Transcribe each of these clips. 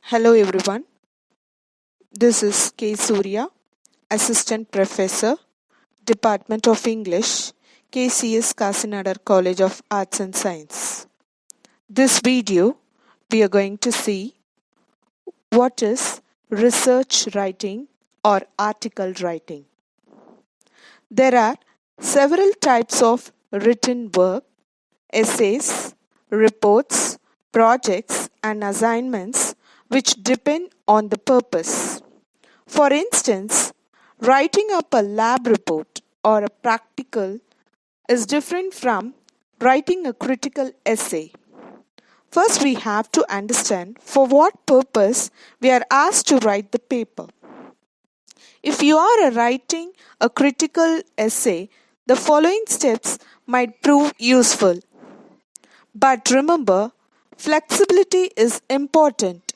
Hello everyone, this is K. Surya, Assistant Professor, Department of English, KCS Kasinadar College of Arts and Science. This video, we are going to see what is research writing or article writing. There are several types of written work, essays, reports, projects, and assignments which depend on the purpose. For instance, writing up a lab report or a practical is different from writing a critical essay. First, we have to understand for what purpose we are asked to write the paper. If you are writing a critical essay, the following steps might prove useful. But remember, flexibility is important.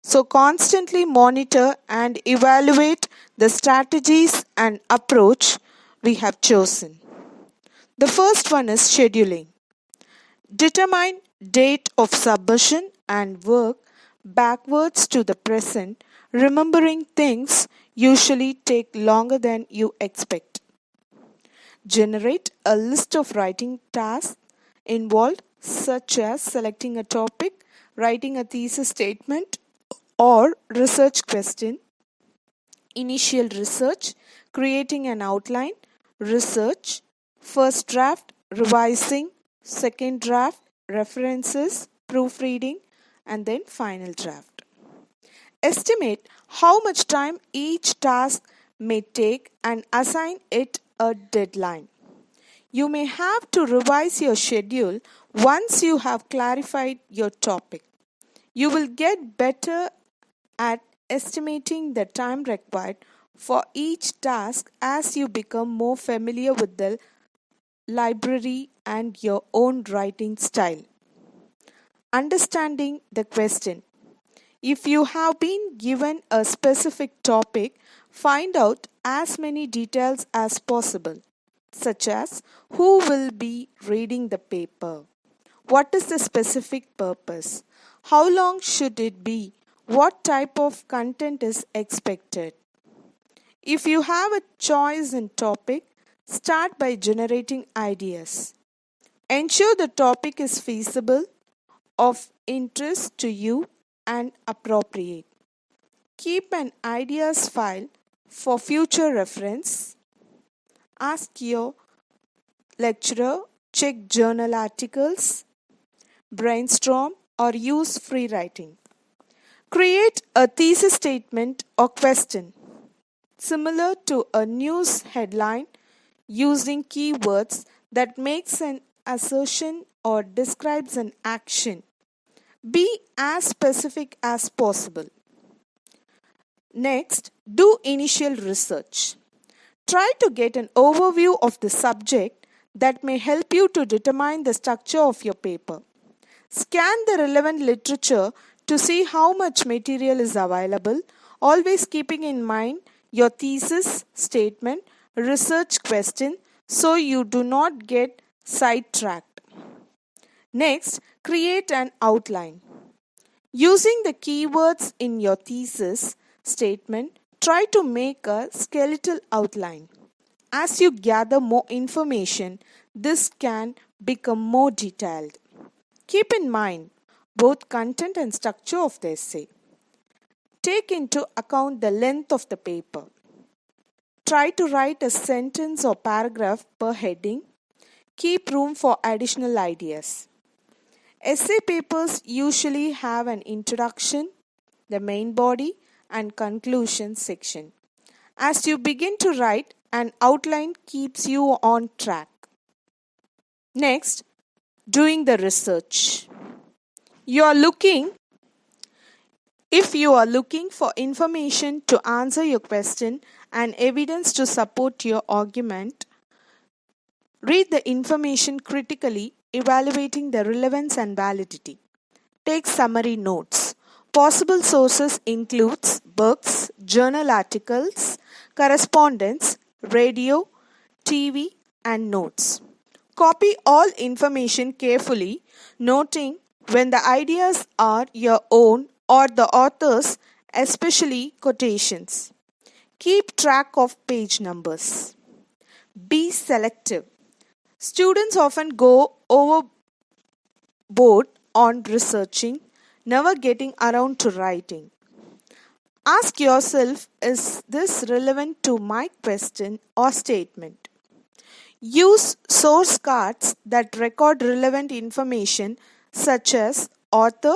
So constantly monitor and evaluate the strategies and approach we have chosen. The first one is scheduling. Determine date of submission and work backwards to the present, remembering things usually take longer than you expect. Generate a list of writing tasks involved, such as selecting a topic, writing a thesis statement or research question, initial research, creating an outline, research, first draft, revising, second draft, references, proofreading, and then final draft. Estimate how much time each task may take and assign it a deadline. You may have to revise your schedule once you have clarified your topic. You will get better at estimating the time required for each task as you become more familiar with the library and your own writing style. Understanding the question. If you have been given a specific topic, find out as many details as possible, such as who will be reading the paper, what is the specific purpose, how long should it be, what type of content is expected. If you have a choice in topic, start by generating ideas. Ensure the topic is feasible, of interest to you, and appropriate. Keep an ideas file for future reference. Ask your lecturer, check journal articles, brainstorm, or use free writing. Create a thesis statement or question similar to a news headline using keywords that makes an assertion or describes an action. Be as specific as possible. Next, do initial research. Try to get an overview of the subject that may help you to determine the structure of your paper. Scan the relevant literature to see how much material is available, always keeping in mind your thesis statement, research question, so you do not get sidetracked. Next, create an outline. Using the keywords in your thesis statement, try to make a skeletal outline. As you gather more information, this can become more detailed. Keep in mind both content and structure of the essay. Take into account the length of the paper. Try to write a sentence or paragraph per heading. Keep room for additional ideas. Essay papers usually have an introduction, the main body, and conclusion section. As you begin to write, an outline keeps you on track. Next, doing the research. If you are looking for information to answer your question and evidence to support your argument, read the information critically, evaluating the relevance and validity. Take summary notes. Possible sources includes books, journal articles, correspondence, radio, TV, and notes. Copy all information carefully, noting when the ideas are your own or the authors, especially quotations. Keep track of page numbers. Be selective. Students often go overboard on researching, never getting around to writing. Ask yourself, is this relevant to my question or statement? Use source cards that record relevant information such as author,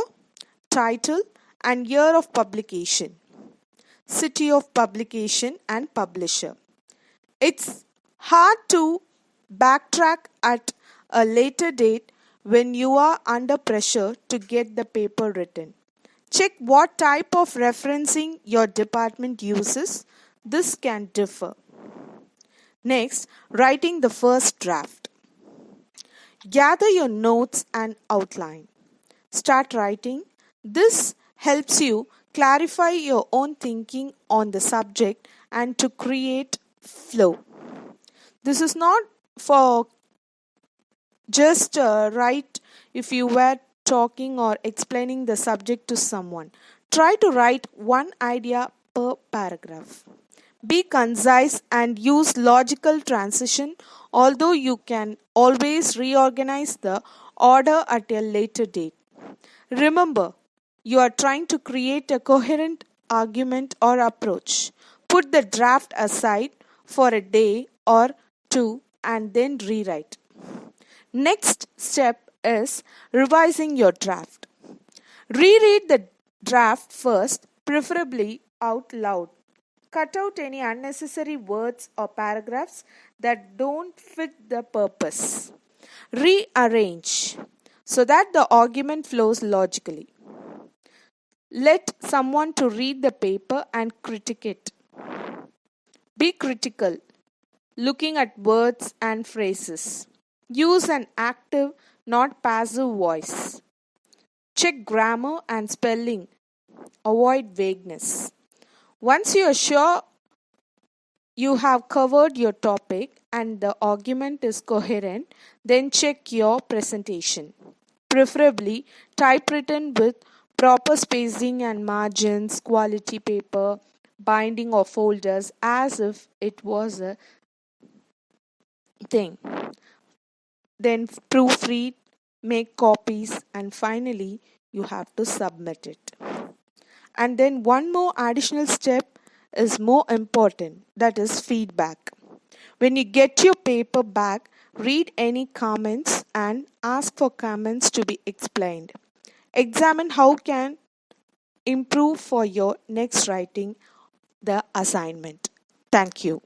title, and year of publication, city of publication, and publisher. It's hard to backtrack at a later date when you are under pressure to get the paper written. Check what type of referencing your department uses. This can differ. Next, writing the first draft. Gather your notes and outline. Start writing. This helps you clarify your own thinking on the subject and to create flow. This is not for just write if you were talking or explaining the subject to someone. Try to write one idea per paragraph. Be concise and use logical transition, although you can always reorganize the order at a later date. Remember, you are trying to create a coherent argument or approach. Put the draft aside for a day or two and then rewrite. Next step is revising your draft. Reread the draft first, preferably out loud. Cut out any unnecessary words or paragraphs that don't fit the purpose. Rearrange so that the argument flows logically. Let someone to read the paper and critique it. Be critical, looking at words and phrases. Use an active, not passive voice. Check grammar and spelling. Avoid vagueness. Once you are sure you have covered your topic and the argument is coherent, then check your presentation. Preferably typewritten with proper spacing and margins, quality paper, binding of folders as if it was a thing. Then proofread, make copies, and finally you have to submit it. And then one more additional step is more important, that is feedback. When you get your paper back, read any comments and ask for comments to be explained. Examine how can improve for your next writing the assignment. Thank you.